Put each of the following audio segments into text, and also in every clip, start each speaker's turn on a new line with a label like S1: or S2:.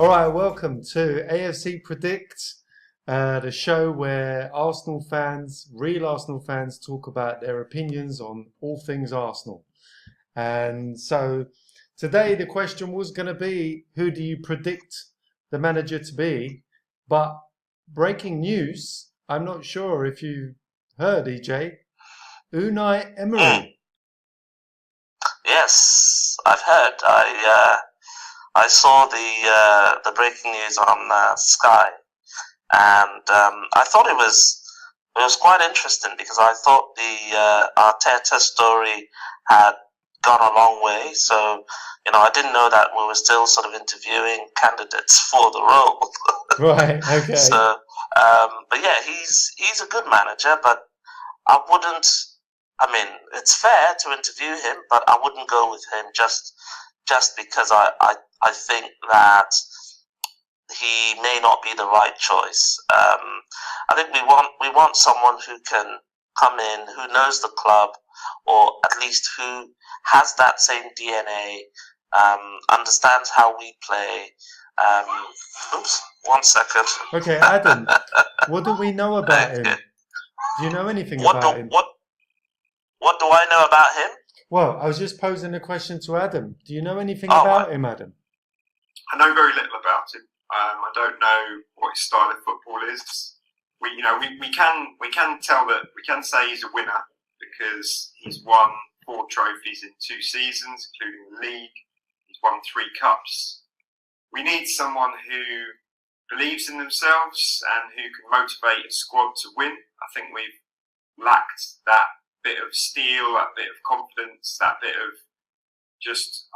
S1: All right, welcome to a.f.c. Predict, the show where Arsenal fans, real Arsenal fans, talk about their opinions on all things Arsenal. And so today the question was going to be, who do you predict the manager to be? But breaking news, I'm not sure if you heard, EJ, Unai Emery.
S2: Yes, I've heard. I saw the breaking news on Sky, and I thought it was quite interesting because I thought the Arteta story had gone a long way. So I didn't know that we were still sort of interviewing candidates for the role.
S1: Right, okay.
S2: So, but yeah, he's a good manager, but I wouldn't. I mean, it's fair to interview him, but I wouldn't go with him just because I think that he may not be the right choice. I think we want someone who can come in, who knows the club, or at least who has that same DNA, understands how we play. Oops, 1 second.
S1: Okay, Adam, what do we know about him? Do you know anything about him?
S2: What do I know about him?
S1: Well, I was just posing a question to Adam. Do you know anything about him, Adam?
S3: I know very little about him. I don't know what his style of football is. We can tell that we can say he's a winner because he's won 4 trophies in 2 seasons, including the league. He's won 3 cups. We need someone who believes in themselves and who can motivate a squad to win. I think we've lacked that bit of steel, that bit of confidence, that bit of just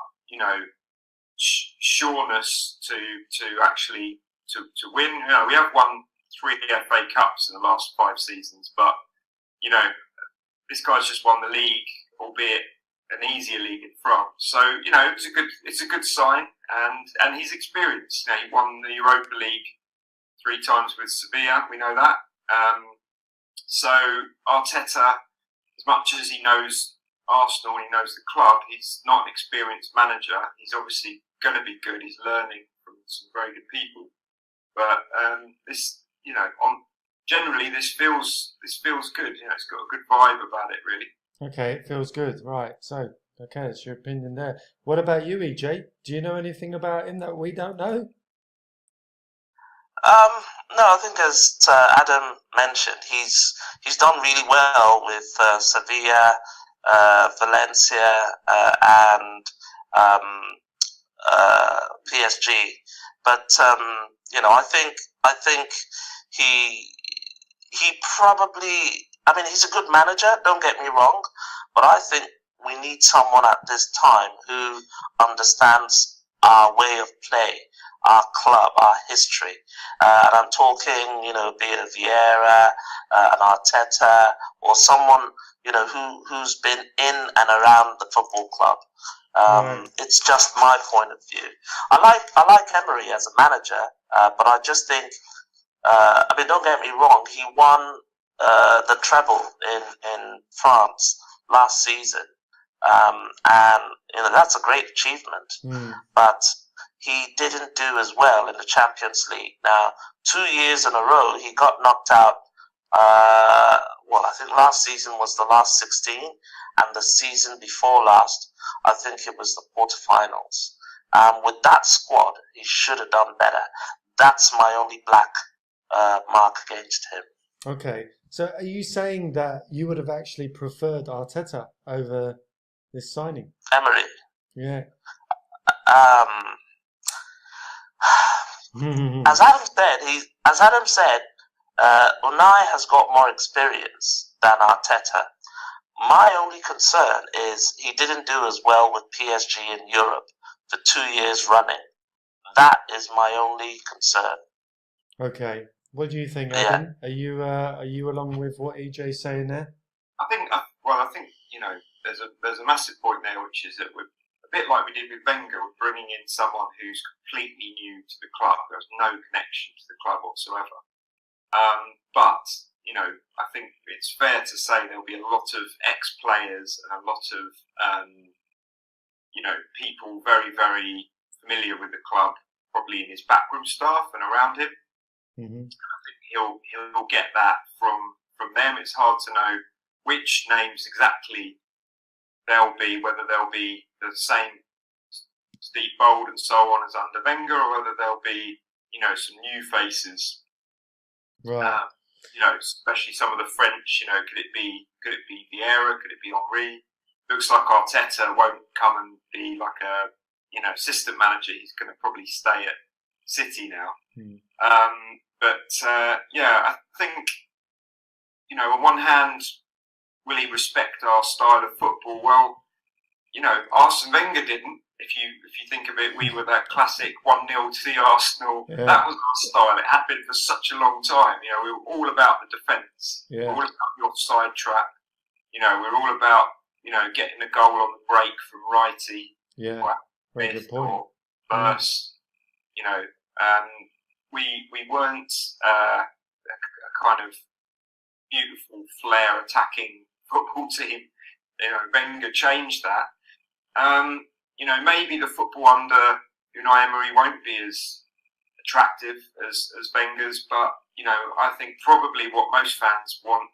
S3: sureness to actually to win. We have won 3 FA Cups in the last 5 seasons, but this guy's just won the league, albeit an easier league in France. So it's a good sign, and he's experienced. He won the Europa League 3 times with Sevilla. We know that. So Arteta, as much as he knows Arsenal and he knows the club, he's not an experienced manager. He's obviously going to be good. He's learning from some very good people. But generally this feels good. It's got a good vibe about it, really.
S1: Okay, it feels good, right? So, okay, that's your opinion there. What about you, EJ? Do you know anything about him that we don't know?
S2: No, I think as Adam mentioned, he's done really well with Sevilla, Valencia, and PSG. But I think he probably. I mean, he's a good manager. Don't get me wrong, but I think we need someone at this time who understands our way of play, our club, our history. And I'm talking, be it a Vieira, an Arteta, or someone, who's been in and around the football club.
S1: Right.
S2: It's just my point of view. I like Emery as a manager, but I just think, don't get me wrong, he won the treble in France last season, and that's a great achievement. But he didn't do as well in the Champions League. Now, 2 years in a row, he got knocked out. I think last season was the last 16, and the season before last, I think it was the quarterfinals. With that squad, he should have done better. That's my only black mark against him.
S1: Okay, so are you saying that you would have actually preferred Arteta over this signing?
S2: Emery.
S1: Yeah.
S2: As Adam said, Unai has got more experience than Arteta. My only concern is he didn't do as well with PSG in Europe for 2 years running. That is my only concern.
S1: Okay. What do you think, Adam? Yeah. Are you along with what EJ's saying there?
S3: I think there's a massive point there, which is that we're a bit like we did with Wenger, we're bringing in someone who's completely new to the club, who has no connection to the club whatsoever. But I think it's fair to say there'll be a lot of ex-players and a lot of people very, very familiar with the club probably in his backroom staff and around him.
S1: Mm-hmm.
S3: I think he'll get that from them. It's hard to know which names exactly they'll be, whether they'll be the same Steve Bold and so on as under Wenger, or whether they'll be, some new faces.
S1: Right.
S3: Especially some of the French. Could it be Vieira? Could it be Henry? Looks like Arteta won't come and be like a assistant manager. He's going to probably stay at City now.
S1: Mm.
S3: I think on one hand, will he respect our style of football? Well, Arsene Wenger didn't. If you think of it, we were that classic 1-0 to the Arsenal.
S1: Yeah.
S3: That was our style. It had been for such a long time. We were all about the defence.
S1: Yeah.
S3: All about the offside trap. We're all about getting a goal on the break from righty.
S1: Yeah. Very good point.
S3: Or first. We weren't a kind of beautiful flair attacking football team. Wenger changed that. Maybe the football under Unai Emery won't be as attractive as Wenger's, but I think probably what most fans want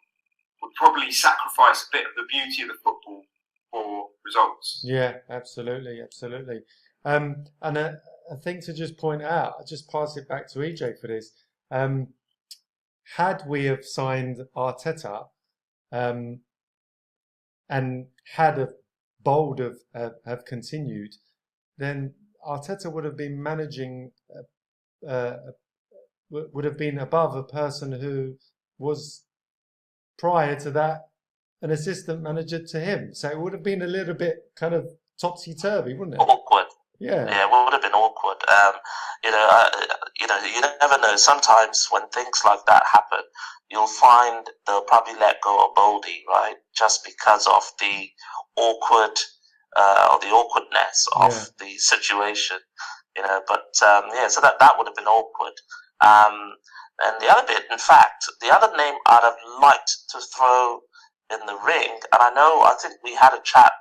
S3: would probably sacrifice a bit of the beauty of the football for results.
S1: Yeah, absolutely. And a thing to just point out, I'll just pass it back to EJ for this. Had we have signed Arteta, and had a Bold have continued, then Arteta would have been managing, would have been above a person who was prior to that an assistant manager to him. So it would have been a little bit kind of topsy-turvy, wouldn't it?
S2: Awkward.
S1: Yeah.
S2: Yeah, it would have been awkward. You never know. Sometimes when things like that happen, you'll find they'll probably let go of Boldy, right? Just because of the awkward or the awkwardness of the situation, so that would have been awkward. And the other bit, in fact, the other name I'd have liked to throw in the ring, and I think we had a chat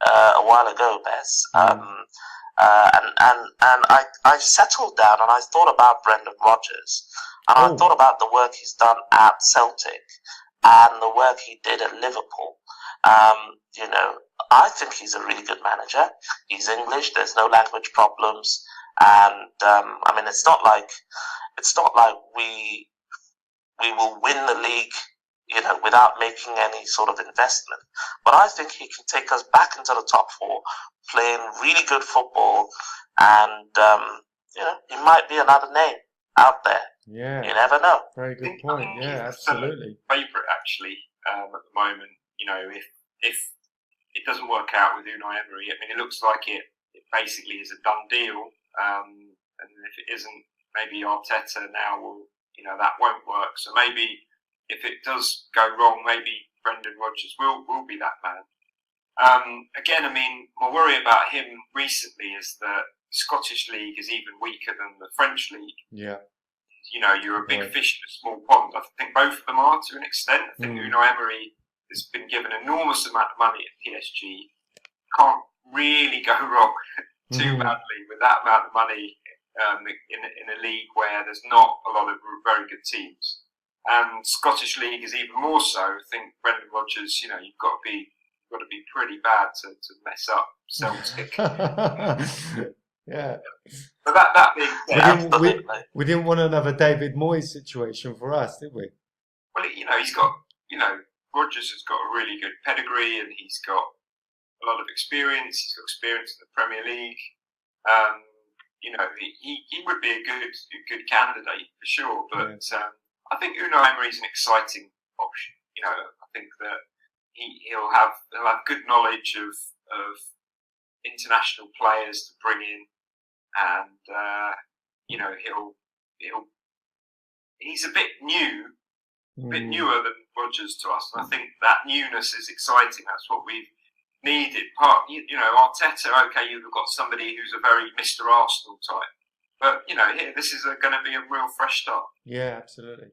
S2: a while ago, Bess, and I settled down and I thought about Brendan Rodgers, and I thought about the work he's done at Celtic and the work he did at Liverpool. I think he's a really good manager. He's English. There's no language problems, and it's not like we will win the league, without making any sort of investment. But I think he can take us back into the top four, playing really good football, and he might be another name out there.
S1: Yeah,
S2: you never know.
S1: Very good point. Yeah, absolutely.
S3: Favourite actually at the moment. If it doesn't work out with Unai Emery, it looks like it basically is a done deal. And if it isn't, maybe Arteta now will, that won't work. So maybe if it does go wrong, maybe Brendan Rodgers will be that man. Again, my worry about him recently is that the Scottish League is even weaker than the French League.
S1: Yeah.
S3: You're a big fish in a small pond. I think both of them are to an extent. I think Unai Emery has been given an enormous amount of money at PSG. Can't really go wrong too badly with that amount of money in a league where there's not a lot of very good teams. And Scottish League is even more so. I think Brendan Rodgers, you've got to be pretty bad to mess up Celtic.
S1: Yeah.
S2: But that being
S1: said, we didn't want another David Moyes situation for us, did we?
S3: Well, he's got, Rodgers has got a really good pedigree, and he's got a lot of experience. He's got experience in the Premier League. He would be a good candidate for sure. But I think Unai Emery is an exciting option. I think that he'll have good knowledge of international players to bring in, and he's a bit newer than Rodgers to us, and I think that newness is exciting. That's what we've needed. Arteta, okay, you've got somebody who's a very Mr. Arsenal type, but here this is going to be a real fresh start.
S1: Yeah, absolutely.